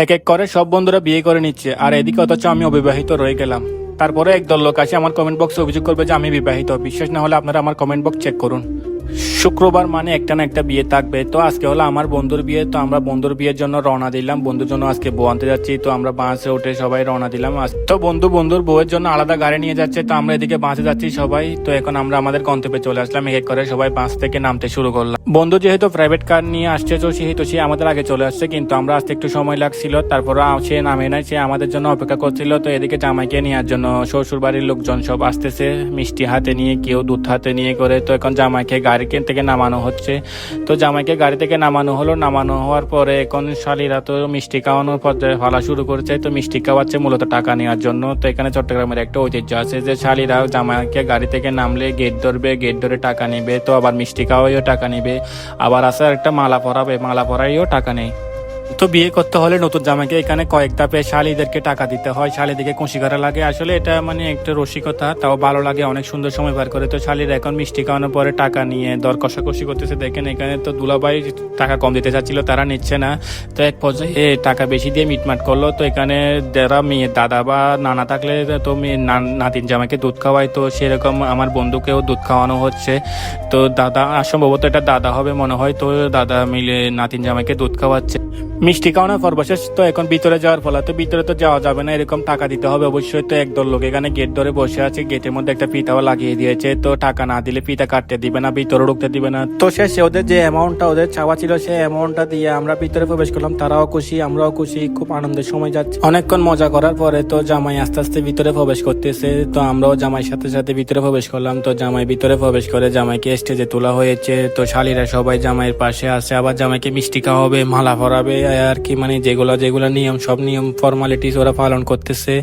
এক এক করে সব বন্ধুরা বিয়ে করে নিচ্ছে, আর এদিকে অথচ আমি অবিবাহিত রয়ে গেলাম। তারপরে একদল লোক আসে আমার কমেন্ট বক্সে অভিযোগ করবে যে আমি বিবাহিত। বিশ্বাস না হলে আপনারা আমার কমেন্ট বক্স চেক করুন। শুক্রবার মানে একটা না একটা বিয়ে থাকবে। তো আজকে হলো আমার বন্ধুর বিয়ে, তো আমরা বন্ধুর বিয়ের জন্য রওনা দিলাম। বন্ধুর জন্য আজকে বউ আনতে যাচ্ছি, তো আমরা বাসে উঠে সবাই রওনা দিলাম। তো বন্ধুর বউয়ের জন্য আলাদা গাড়ি নিয়ে যাচ্ছে, তো আমরা এদিকে বাসে যাচ্ছি সবাই। তো এখন আমরা আমাদের গন্তব্যে চলে আসলাম, এক এক করে সবাই বাস থেকে নামতে শুরু করলাম। বন্ধু যেহেতু প্রাইভেট কার নিয়ে আসছে, তো সেহেতু সে আমাদের আগে চলে আসছে, কিন্তু আমরা আসতে একটু সময় লাগছিল। তারপরে সে নামে নাই, সে আমাদের জন্য অপেক্ষা করছিল। তো এদিকে জামাইকে নেওয়ার জন্য শ্বশুর বাড়ির লোকজন সব আসতেছে, মিষ্টি হাতে নিয়ে, কেউ দুধ হাতে নিয়ে করে। তো এখন জামাইকে গাড়ি থেকে নামানো হচ্ছে। তো জামাইকে গাড়ি থেকে নামানো হলো। নামানো হওয়ার পরে এখন শালীরা তো মিষ্টি খাওয়ানোর পর্যায়ে ফলা শুরু করেছে। তো মিষ্টি খাওয়াচ্ছে মূলত টাকা নেওয়ার জন্য। তো এখানে চট্টগ্রামের একটা ঐতিহ্য আছে যে শালীরা জামাইকে গাড়ি থেকে নামলে গেট ধরবে, গেট ধরে টাকা নেবে, তো আবার মিষ্টি খাওয়াইও টাকা নেবে, আবার আছে একটা মালা পরাবে, মালা পরাইও টাকা নেই। তো বিয়ে করতে হলে নতুন জামাইকে এখানে কয়েক ধাপে শালীদেরকে টাকা দিতে হয়, শালীদেরকে খুশি করা লাগে। আসলে এটা মানে একটা রসিকতা, তাও ভালো লাগে, অনেক সুন্দর সময় পার করে। তো শালীরা এখন মিষ্টি খাওয়ানোর পরে টাকা নিয়ে দর কষাকষি করতেছে। দেখেন এখানে তো দুলাভাই টাকা কম দিতে চাচ্ছিল, তারা নিচ্ছে না। তো এক পর্যায়ে টাকা বেশি দিয়ে মিটমাট করলো। তো এখানে যারা মেয়ের দাদা বা নানা থাকলে তো মেয়ের নাতিন জামাইকে দুধ খাওয়ায়, তো সেরকম আমার বন্ধুকেও দুধ খাওয়ানো হচ্ছে। তো দাদা, সম্ভবত এটা দাদা হবে মনে হয়, তো দাদা মিলে নাতিন জামাইকে দুধ খাওয়াচ্ছে। মিষ্টি খাওয়ানোর পর বসে তো এখন ভিতরে যাওয়ার ফলে তো ভিতরে তো যাওয়া যাবে না, এরকম টাকা দিতে হবে অবশ্যই। তো একদল লোক এখানে গেট ধরে বসে আছে, গেটের মধ্যে একটা ফিতাও লাগিয়ে দিয়েছে। তো টাকা না দিলে ফিতা কাটতে দিবে না, ভিতরে ঢুকতে দিবে না। তো শেষে ওদের যে অ্যামাউন্টটা ওদের চাওয়া ছিল, সেই অ্যামাউন্টটা দিয়ে আমরা ভিতরে প্রবেশ করলাম। তারাও খুশি, আমরাও খুশি, খুব আনন্দের সময় যাচ্ছে। অনেকক্ষণ মজা করার পরে তো জামাই আস্তে আস্তে ভিতরে প্রবেশ করতেছে। তো আমরাও জামাইয়ের সাথে সাথে ভিতরে প্রবেশ করলাম। তো জামাই ভিতরে প্রবেশ করে জামাইকে স্টেজে তোলা হয়েছে। তো শালীরা সবাই জামাইয়ের পাশে আছে, আবার জামাইকে মিষ্টি খাওয়াবে, মালা পরাবে, আর কি মানে যেগুলা নিয়ম, সব নিয়ম ফর্মালিটিস ওরা পালন করতেছে।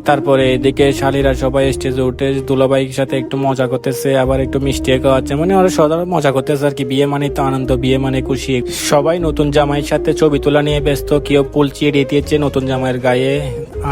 তারপরে এদিকে শালীরা সবাই স্টেজে উঠে দুলাভাইয়ের সাথে একটু মজা করতেছে, আবার একটু মিষ্টি খাওয়াচ্ছে, মানে ওরা সদা মজা করতেছে আর কি। বিয়ে মানে তো আনন্দ, বিয়ে মানে খুশি। সবাই নতুন জামাইয়ের সাথে ছবি তোলা নিয়ে ব্যস্ত, কেউ ফুল চিয়ে দিয়েছে নতুন জামাইয়ের গায়ে।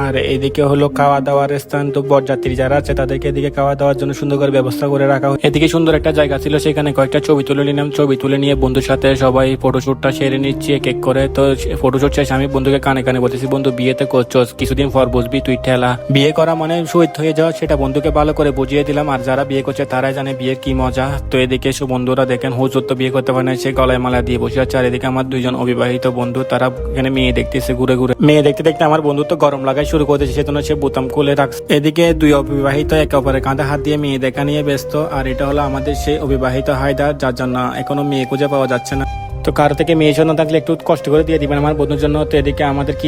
আর এদিকে হলো খাওয়া দাওয়ার স্থান। তো বরযাত্রী যারা আছে তাদেরকে এদিকে খাওয়া দাওয়ার জন্য সুন্দর করে ব্যবস্থা করে রাখা হয়। এদিকে সুন্দর একটা জায়গা ছিল, সেখানে কয়েকটা ছবি তুলে নিলাম। ছবি তুলে নিয়ে বন্ধুর সাথে সবাই ফটোশুটটা সেরে নিচ্ছি এক এক করে। তো ফটোশুট শেষে আমি বন্ধুকে কানে কানে বলতেছি, বন্ধু বিয়েতে করছস, কিছুদিন পর বুঝবি তুই ঠেলা। বিয়ে করা মানে শহীদ হয়ে যাওয়া, সেটা বন্ধুকে ভালো করে বুঝিয়ে দিলাম। আর যারা বিয়ে করছে তারাই জানে বিয়ের কি মজা। তো এদিকে সব বন্ধুরা দেখেন হুজুর তো বিয়ে করতে পারে না, সে গলায় মালা দিয়ে বসে আছে। আর এদিকে আমার দুইজন অবিবাহিত বন্ধু, তারা এখানে মেয়ে দেখতেছে ঘুরে ঘুরে। মেয়ে দেখতে দেখতে আমার বন্ধু তো গরম লাগাই শুরু করেছে, সেজন্য সে বোতাম খুলে রাখছে। এদিকে দুই অবিবাহিত একে অপরের কাঁধে হাত দিয়ে মেয়ে দেখা নিয়ে ব্যস্ত। আর এটা হলো আমাদের সেই অবিবাহিত হায়দার, যার জন্য এখনো মেয়ে খুঁজে পাওয়া যাচ্ছে না। তো কারো থেকে মেয়ে শোনা থাকলে একটু কষ্ট করে দিয়ে দিবেন আমার বন্ধুর জন্য। তো এদিকে আমাদের কি